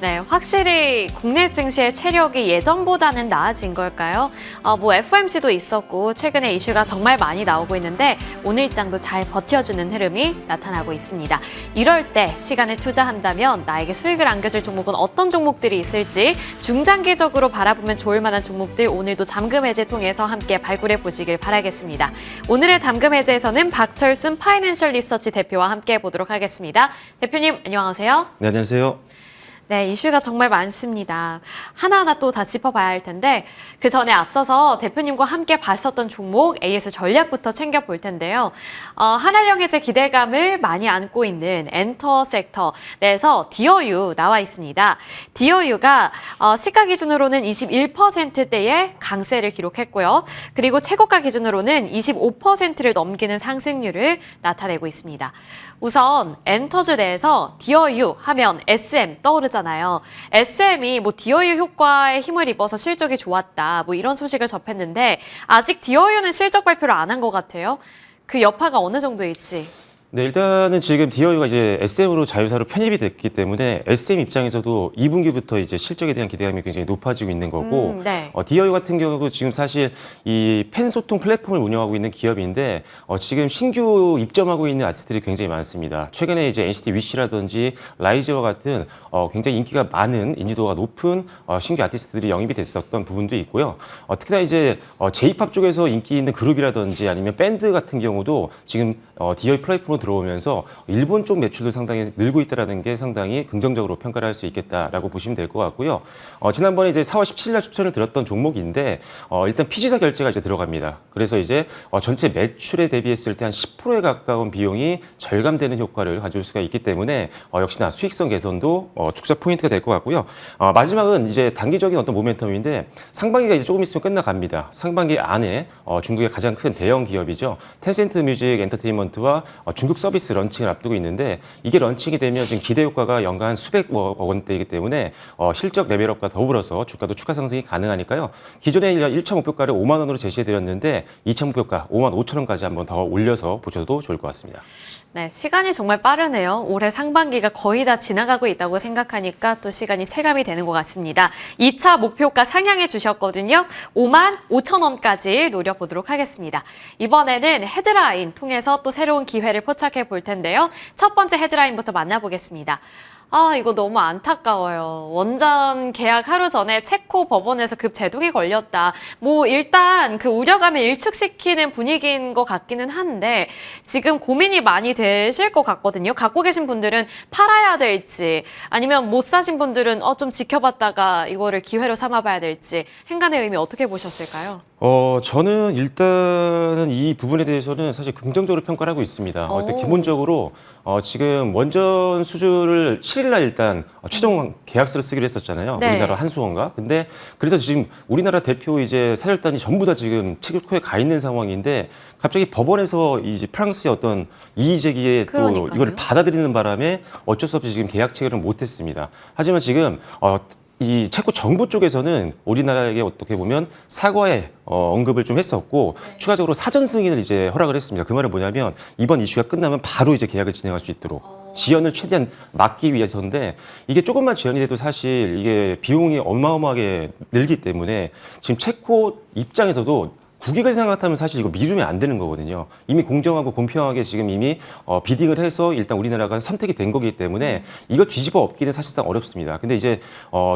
네, 확실히 국내 증시의 체력이 예전보다는 나아진 걸까요? FOMC도 있었고 최근에 이슈가 정말 많이 나오고 있는데 오늘장도 잘 버텨주는 흐름이 나타나고 있습니다. 이럴 때 시간을 투자한다면 나에게 수익을 안겨줄 종목은 어떤 종목들이 있을지 중장기적으로 바라보면 좋을 만한 종목들 오늘도 잠금 해제 통해서 함께 발굴해 보시길 바라겠습니다. 오늘의 잠금 해제에서는 박철순 파이낸셜 리서치 대표와 함께 해보도록 하겠습니다. 대표님 안녕하세요. 네, 안녕하세요. 네, 이슈가 정말 많습니다. 하나하나 또 다 짚어봐야 할 텐데 그 전에 앞서서 대표님과 함께 봤었던 종목 AS 전략부터 챙겨볼 텐데요. 한알령 해제 기대감을 많이 안고 있는 엔터 섹터 내에서 디어유 나와 있습니다. 디어유가 시가 기준으로는 21%대의 강세를 기록했고요. 그리고 최고가 기준으로는 25%를 넘기는 상승률을 나타내고 있습니다. 우선 엔터주 내에서 디어유 하면 SM 떠오르잖아요. SM이 디어유 효과에 힘을 입어서 실적이 좋았다. 이런 소식을 접했는데 아직 디어유는 실적 발표를 안 한 것 같아요. 그 여파가 어느 정도일지. 네, 일단은 지금 디어유가 이제 SM으로 자회사로 편입이 됐기 때문에 SM 입장에서도 2분기부터 이제 실적에 대한 기대감이 굉장히 높아지고 있는 거고, 네. 디어유 같은 경우도 지금 사실 이 팬 소통 플랫폼을 운영하고 있는 기업인데, 지금 신규 입점하고 있는 아티스트들이 굉장히 많습니다. 최근에 이제 NCT 위시라든지 라이즈와 같은 굉장히 인기가 많은, 인지도가 높은 신규 아티스트들이 영입이 됐었던 부분도 있고요. 특히나 이제 J-팝 쪽에서 인기 있는 그룹이라든지 아니면 밴드 같은 경우도 지금 디어유 플랫폼으로 들어오면서 일본 쪽 매출도 상당히 늘고 있다는 게 상당히 긍정적으로 평가를 할 수 있겠다라고 보시면 될 것 같고요. 지난번에 이제 4월 17일 날 추천을 드렸던 종목인데 일단 피지사 결제가 이제 들어갑니다. 그래서 이제 전체 매출에 대비했을 때 한 10%에 가까운 비용이 절감되는 효과를 가져올 수가 있기 때문에 역시나 수익성 개선도 축적 포인트가 될 것 같고요. 마지막은 이제 단기적인 어떤 모멘텀인데 상반기가 이제 조금 있으면 끝나갑니다. 상반기 안에 중국의 가장 큰 대형 기업이죠. 텐센트 뮤직 엔터테인먼트와 중국 서비스 런칭을 앞두고 있는데 이게 런칭이 되면 지금 기대 효과가 연간 수백억 원대이기 때문에 실적 레벨업과 더불어서 주가도 추가 상승이 가능하니까요. 기존에 1차 목표가를 5만 원으로 제시해드렸는데 2차 목표가 5만 5천 원까지 한번 더 올려서 보셔도 좋을 것 같습니다. 네, 시간이 정말 빠르네요. 올해 상반기가 거의 다 지나가고 있다고 생각하니까 또 시간이 체감이 되는 것 같습니다. 2차 목표가 상향해 주셨거든요. 5만 5천 원까지 노려보도록 하겠습니다. 이번에는 헤드라인 통해서 또 새로운 기회를 포착해 볼 텐데요. 첫 번째 헤드라인부터 만나보겠습니다. 이거 너무 안타까워요. 원전 계약 하루 전에 체코 법원에서 급 제동이 걸렸다. 일단 그 우려감을 일축시키는 분위기인 것 같기는 한데 지금 고민이 많이 되실 것 같거든요. 갖고 계신 분들은 팔아야 될지 아니면 못 사신 분들은 좀 지켜봤다가 이거를 기회로 삼아봐야 될지 행간의 의미 어떻게 보셨을까요? 저는 일단은 이 부분에 대해서는 사실 긍정적으로 평가를 하고 있습니다. 일단 기본적으로 지금 원전 수주를 7일날 일단 최종 계약서를 쓰기로 했었잖아요. 네. 우리나라 한수원과. 근데 그래서 지금 우리나라 대표 이제 사절단이 전부 다 지금 체코에 가 있는 상황인데 갑자기 법원에서 이제 프랑스의 어떤 이의 제기에 또 이거를 받아들이는 바람에 어쩔 수 없이 지금 계약 체결을 못했습니다. 하지만 지금 이 체코 정부 쪽에서는 우리나라에게 어떻게 보면 사과의 언급을 좀 했었고 추가적으로 사전 승인을 이제 허락을 했습니다. 그 말은 뭐냐면 이번 이슈가 끝나면 바로 이제 계약을 진행할 수 있도록 지연을 최대한 막기 위해서인데 이게 조금만 지연이 돼도 사실 이게 비용이 어마어마하게 늘기 때문에 지금 체코 입장에서도 국익을 생각하면 사실 이거 미루면 안 되는 거거든요. 이미 공정하고 공평하게 지금 이미 비딩을 해서 일단 우리나라가 선택이 된 거기 때문에 이거 뒤집어 엎기는 사실상 어렵습니다. 근데 이제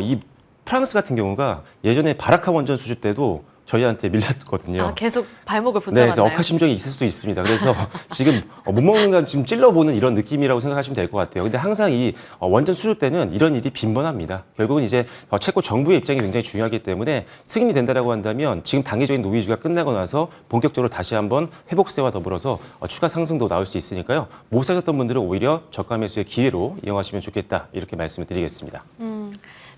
이 프랑스 같은 경우가 예전에 바라카 원전 수주 때도 저희한테 밀렸거든요. 계속 발목을 네, 붙잡았나요? 그래서 억하심정이 있을 수 있습니다. 그래서 지금 못 먹는 건 지금 찔러보는 이런 느낌이라고 생각하시면 될 것 같아요. 근데 항상 이 원전 수주 때는 이런 일이 빈번합니다. 결국은 이제 체코 정부의 입장이 굉장히 중요하기 때문에 승인이 된다라고 한다면 지금 단기적인 노이즈가 끝나고 나서 본격적으로 다시 한번 회복세와 더불어서 추가 상승도 나올 수 있으니까요. 못 사셨던 분들은 오히려 저가 매수의 기회로 이용하시면 좋겠다. 이렇게 말씀을 드리겠습니다.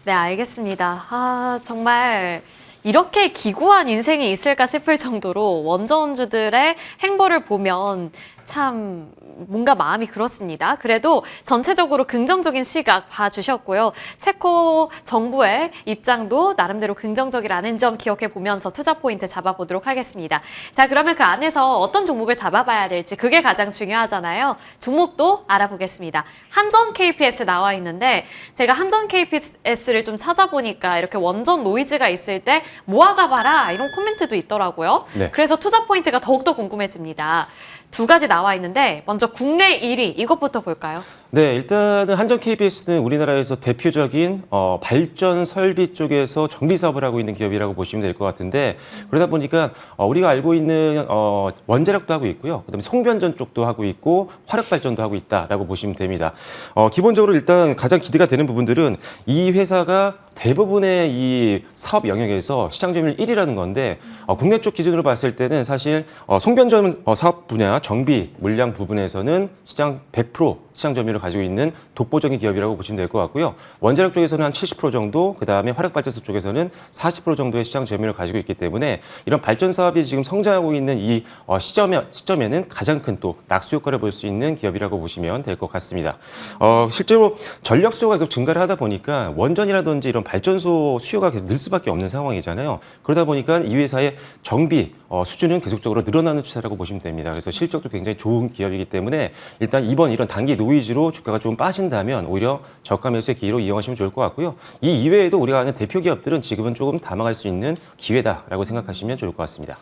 네, 알겠습니다. 정말 이렇게 기구한 인생이 있을까 싶을 정도로 원전주들의 행보를 보면 참 뭔가 마음이 그렇습니다. 그래도 전체적으로 긍정적인 시각 봐주셨고요. 체코 정부의 입장도 나름대로 긍정적이라는 점 기억해 보면서 투자 포인트 잡아보도록 하겠습니다. 자, 그러면 그 안에서 어떤 종목을 잡아봐야 될지 그게 가장 중요하잖아요. 종목도 알아보겠습니다. 한전 KPS 나와 있는데 제가 한전 KPS를 좀 찾아보니까 이렇게 원전 노이즈가 있을 때 모아가봐라 이런 코멘트도 있더라고요. 네. 그래서 투자 포인트가 더욱더 궁금해집니다. 두 가지 나와 있는데 먼저 국내 1위 이것부터 볼까요? 네, 일단은 한전 KPS는 우리나라에서 대표적인 발전 설비 쪽에서 정비 사업을 하고 있는 기업이라고 보시면 될 것 같은데 그러다 보니까 우리가 알고 있는 원자력도 하고 있고요. 그다음에 송변전 쪽도 하고 있고 화력 발전도 하고 있다라고 보시면 됩니다. 기본적으로 일단 가장 기대가 되는 부분들은 이 회사가 대부분의 이 사업 영역에서 시장 점유율 1위라는 건데 국내 쪽 기준으로 봤을 때는 사실 송변전 사업 분야 정비 물량 부분에서는 시장 100% 시장 점유율을 가지고 있는 독보적인 기업이라고 보시면 될 것 같고요. 원자력 쪽에서는 한 70% 정도, 그다음에 화력발전소 쪽에서는 40% 정도의 시장 점유율을 가지고 있기 때문에 이런 발전 사업이 지금 성장하고 있는 이 시점에는 가장 큰 또 낙수 효과를 볼 수 있는 기업이라고 보시면 될 것 같습니다. 실제로 전력 수요가 계속 증가를 하다 보니까 원전이라든지 이런 발전소 수요가 계속 늘 수밖에 없는 상황이잖아요. 그러다 보니까 이 회사의 정비 수준은 계속적으로 늘어나는 추세라고 보시면 됩니다. 그래서 실적도 굉장히 좋은 기업이기 때문에 일단 이번 이런 단기 노이즈로 주가가 좀 빠진다면 오히려 저가 매수의 기회로 이용하시면 좋을 것 같고요. 이 이외에도 우리가 아는 대표 기업들은 지금은 조금 담아갈 수 있는 기회다라고 생각하시면 좋을 것 같습니다.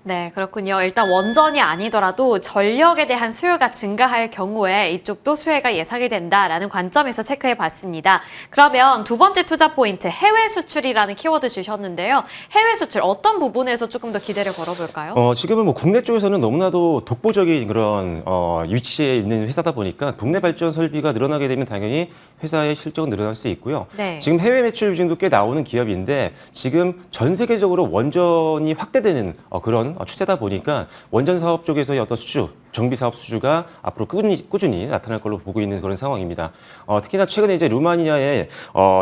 네, 그렇군요. 일단 원전이 아니더라도 전력에 대한 수요가 증가할 경우에 이쪽도 수혜가 예상이 된다라는 관점에서 체크해 봤습니다. 그러면 두 번째 투자 포인트, 해외 수출이라는 키워드 주셨는데요. 해외 수출 어떤 부분에서 조금 더 기대를 걸어볼까요? 지금은 뭐 국내 쪽에서는 너무나도 독보적인 그런 위치에 있는 회사다 보니까 국내 발전 설비가 늘어나게 되면 당연히 회사의 실적은 늘어날 수 있고요. 네. 지금 해외 매출 비중도 꽤 나오는 기업인데 지금 전 세계적으로 원전이 확대되는 그런 추세다 보니까 원전 사업 쪽에서의 어떤 수주, 정비 사업 수주가 앞으로 꾸준히 나타날 걸로 보고 있는 그런 상황입니다. 특히나 최근에 이제 루마니아의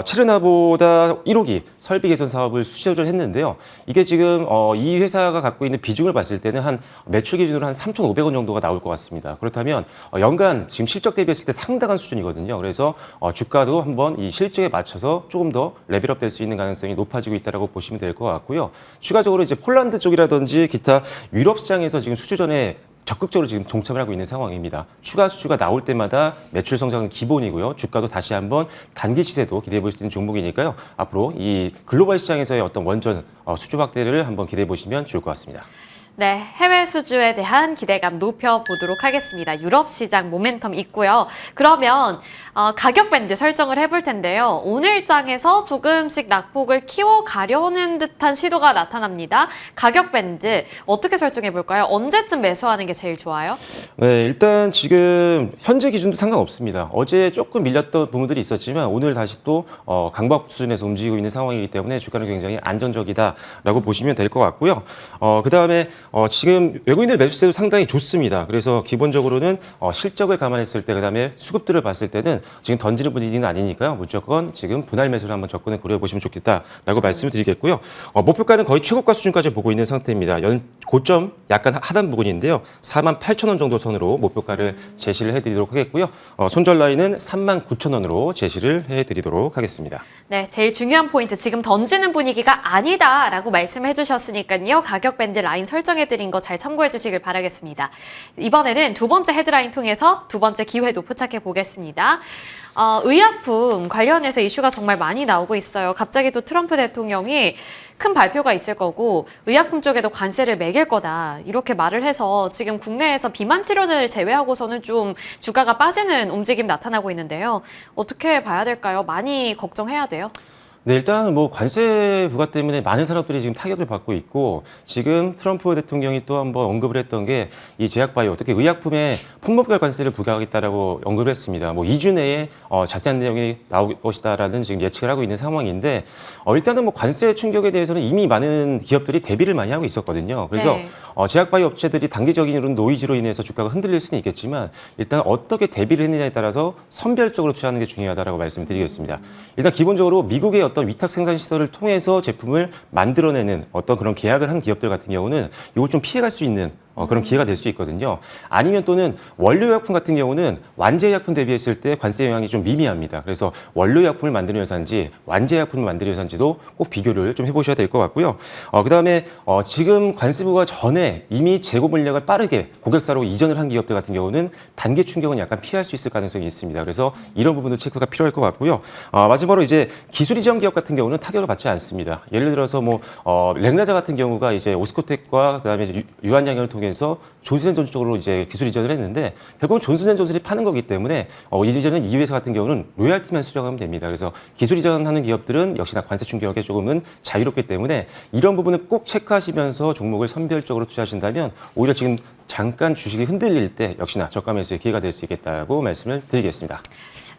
체르나보다 1호기 설비 개선 사업을 수주를 했는데요. 이게 지금 이 회사가 갖고 있는 비중을 봤을 때는 한 매출 기준으로 한 3,500원 정도가 나올 것 같습니다. 그렇다면 연간 지금 실적 대비했을 때 상당한 수준이거든요. 그래서 주가도 한번 이 실적에 맞춰서 조금 더 레벨업 될 수 있는 가능성이 높아지고 있다고 보시면 될 것 같고요. 추가적으로 이제 폴란드 쪽이라든지 기타 유럽 시장에서 지금 수주전에 적극적으로 지금 동참을 하고 있는 상황입니다. 추가 수주가 나올 때마다 매출 성장은 기본이고요. 주가도 다시 한번 단기 시세도 기대해 볼 수 있는 종목이니까요. 앞으로 이 글로벌 시장에서의 어떤 원전 수주 확대를 한번 기대해 보시면 좋을 것 같습니다. 네, 해외 수주에 대한 기대감 높여보도록 하겠습니다. 유럽 시장 모멘텀 있고요. 그러면 가격 밴드 설정을 해볼 텐데요. 오늘 장에서 조금씩 낙폭을 키워가려는 듯한 시도가 나타납니다. 가격 밴드 어떻게 설정해 볼까요? 언제쯤 매수하는 게 제일 좋아요? 네, 일단 지금 현재 기준도 상관없습니다. 어제 조금 밀렸던 부분들이 있었지만 오늘 다시 또 강박 수준에서 움직이고 있는 상황이기 때문에 주가는 굉장히 안정적이다라고 보시면 될 것 같고요. 그다음에 지금 외국인들 매수세도 상당히 좋습니다. 그래서 기본적으로는 실적을 감안했을 때 그다음에 수급들을 봤을 때는 지금 던지는 분위기는 아니니까요. 무조건 지금 분할 매수를 한번 접근해 고려보시면 좋겠다라고 말씀을 드리겠고요. 목표가는 거의 최고가 수준까지 보고 있는 상태입니다. 고점 약간 하단 부분인데요. 48,000원 정도 선으로 목표가를 제시를 해드리도록 하겠고요. 손절 라인은 39,000원으로 제시를 해드리도록 하겠습니다. 네, 제일 중요한 포인트 지금 던지는 분위기가 아니다라고 말씀해 주셨으니까요. 가격 밴드 라인 설정해드린 거 잘 참고해 주시길 바라겠습니다. 이번에는 두 번째 헤드라인 통해서 두 번째 기회도 포착해 보겠습니다. 의약품 관련해서 이슈가 정말 많이 나오고 있어요. 갑자기 또 트럼프 대통령이 큰 발표가 있을 거고 의약품 쪽에도 관세를 매길 거다 이렇게 말을 해서 지금 국내에서 비만 치료제를 제외하고서는 좀 주가가 빠지는 움직임 나타나고 있는데요. 어떻게 봐야 될까요? 많이 걱정해야 돼요. 네, 일단 뭐 관세 부과 때문에 많은 산업들이 지금 타격을 받고 있고 지금 트럼프 대통령이 또 한번 언급을 했던 게 이 제약바이오, 특히 의약품에 품목별 관세를 부과하겠다라고 언급을 했습니다. 뭐 2주 내에 자세한 내용이 나올 것이다라는 지금 예측을 하고 있는 상황인데 일단은 뭐 관세 충격에 대해서는 이미 많은 기업들이 대비를 많이 하고 있었거든요. 그래서 네. 제약바이오 업체들이 단기적인 이런 노이즈로 인해서 주가가 흔들릴 수는 있겠지만 일단 어떻게 대비를 했느냐에 따라서 선별적으로 투자하는 게 중요하다라고 말씀을 드리겠습니다. 일단 기본적으로 미국의 어떤 위탁 생산 시설을 통해서 제품을 만들어내는 어떤 그런 계약을 한 기업들 같은 경우는 이걸 좀 피해갈 수 있는 그런 기회가 될 수 있거든요. 아니면 또는 원료의약품 같은 경우는 완제의약품 대비했을 때 관세 영향이 좀 미미합니다. 그래서 원료의약품을 만드는 회사인지 완제의약품을 만드는 회사인지도 꼭 비교를 좀 해보셔야 될 것 같고요. 그다음에 지금 관세부가 전에 이미 재고 물량을 빠르게 고객사로 이전을 한 기업들 같은 경우는 단계 충격은 약간 피할 수 있을 가능성이 있습니다. 그래서 이런 부분도 체크가 필요할 것 같고요. 마지막으로 이제 기술 이전 기업 같은 경우는 타격을 받지 않습니다. 예를 들어서 렉나자 같은 경우가 이제 오스코텍과 그다음에 유한양행을 통해서 존슨앤존슨 쪽으로 이제 기술 이전을 했는데 결국은 존슨앤존슨이 파는 거기 때문에 이제는 이 회사 같은 경우는 로열티만 수령하면 됩니다. 그래서 기술 이전하는 기업들은 역시나 관세 충격에 조금은 자유롭기 때문에 이런 부분을 꼭 체크하시면서 종목을 선별적으로 투자하신다면 오히려 지금 잠깐 주식이 흔들릴 때 역시나 저가 매수의 기회가 될 수 있겠다고 말씀을 드리겠습니다.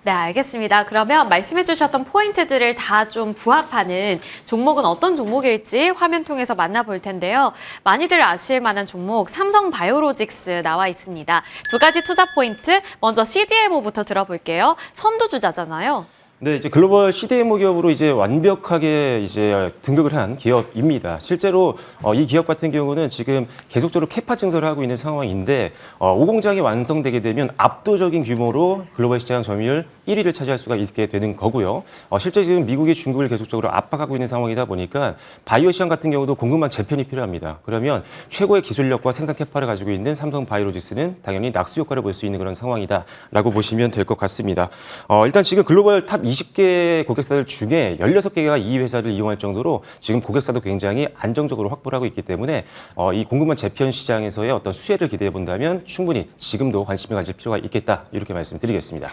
네, 알겠습니다. 그러면 말씀해 주셨던 포인트들을 다 좀 부합하는 종목은 어떤 종목일지 화면 통해서 만나볼 텐데요. 많이들 아실 만한 종목 삼성바이오로직스 나와 있습니다. 두 가지 투자 포인트, 먼저 CDMO부터 들어볼게요. 선두주자잖아요. 네, 이제 글로벌 CDMO 기업으로 이제 완벽하게 이제 등극을 한 기업입니다. 실제로 이 기업 같은 경우는 지금 계속적으로 캐파 증설을 하고 있는 상황인데 5공장이 완성되게 되면 압도적인 규모로 글로벌 시장 점유율 1위를 차지할 수가 있게 되는 거고요. 실제 지금 미국이 중국을 계속적으로 압박하고 있는 상황이다 보니까 바이오 시장 같은 경우도 공급망 재편이 필요합니다. 그러면 최고의 기술력과 생산 캐파를 가지고 있는 삼성바이오로직스는 당연히 낙수 효과를 볼 수 있는 그런 상황이다라고 보시면 될 것 같습니다. 일단 지금 글로벌 탑 20개 고객사들 중에 16개가 이 회사를 이용할 정도로 지금 고객사도 굉장히 안정적으로 확보를 하고 있기 때문에 이 공급망 재편 시장에서의 어떤 수혜를 기대해 본다면 충분히 지금도 관심을 가질 필요가 있겠다 이렇게 말씀드리겠습니다.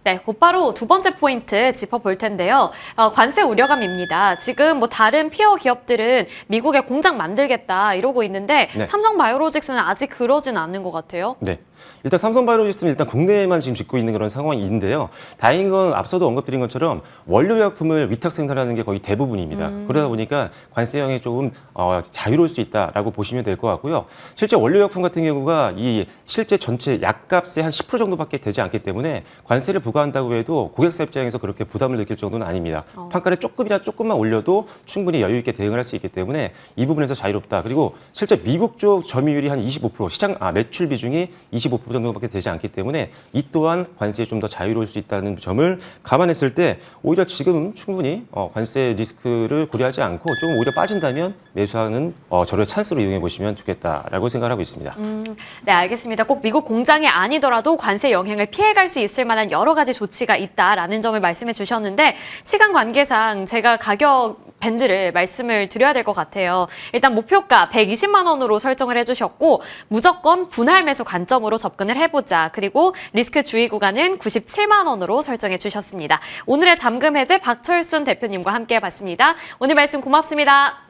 네, 곧바로 두 번째 포인트 짚어볼 텐데요. 관세 우려감입니다. 지금 다른 피어 기업들은 미국에 공장 만들겠다 이러고 있는데 네. 삼성바이오로직스는 아직 그러진 않는 것 같아요. 네. 일단 삼성바이오로직스는 일단 국내에만 지금 짓고 있는 그런 상황인데요. 다행인 건 앞서도 언급드린 것처럼 원료의약품을 위탁 생산하는 게 거의 대부분입니다. 그러다 보니까 관세형이 조금 자유로울 수 있다라고 보시면 될 것 같고요. 실제 원료의약품 같은 경우가 이 실제 전체 약값의 한 10% 정도밖에 되지 않기 때문에 관세를 부과한다고 해도 고객사 입장에서 그렇게 부담을 느낄 정도는 아닙니다. 판가를 조금만 올려도 충분히 여유 있게 대응을 할 수 있기 때문에 이 부분에서 자유롭다. 그리고 실제 미국 쪽 점유율이 한 25%, 시장 매출 비중이 25% 정도밖에 되지 않기 때문에 이 또한 관세에 좀 더 자유로울 수 있다는 점을 감안했을 때 오히려 지금 충분히 관세 리스크를 고려하지 않고 조금 오히려 빠진다면 매수하는 저를 찬스로 이용해 보시면 좋겠다라고 생각하고 있습니다. 네, 알겠습니다. 꼭 미국 공장이 아니더라도 관세 영향을 피해갈 수 있을 만한 여러 가지 조치가 있다라는 점을 말씀해 주셨는데 시간 관계상 제가 가격 밴드를 말씀을 드려야 될 것 같아요. 일단 목표가 120만 원으로 설정을 해주셨고 무조건 분할 매수 관점으로 접근을 해보자. 그리고 리스크 주의 구간은 97만 원으로 설정해 주셨습니다. 오늘의 잠금 해제 박철순 대표님과 함께 해봤습니다. 오늘 말씀 고맙습니다.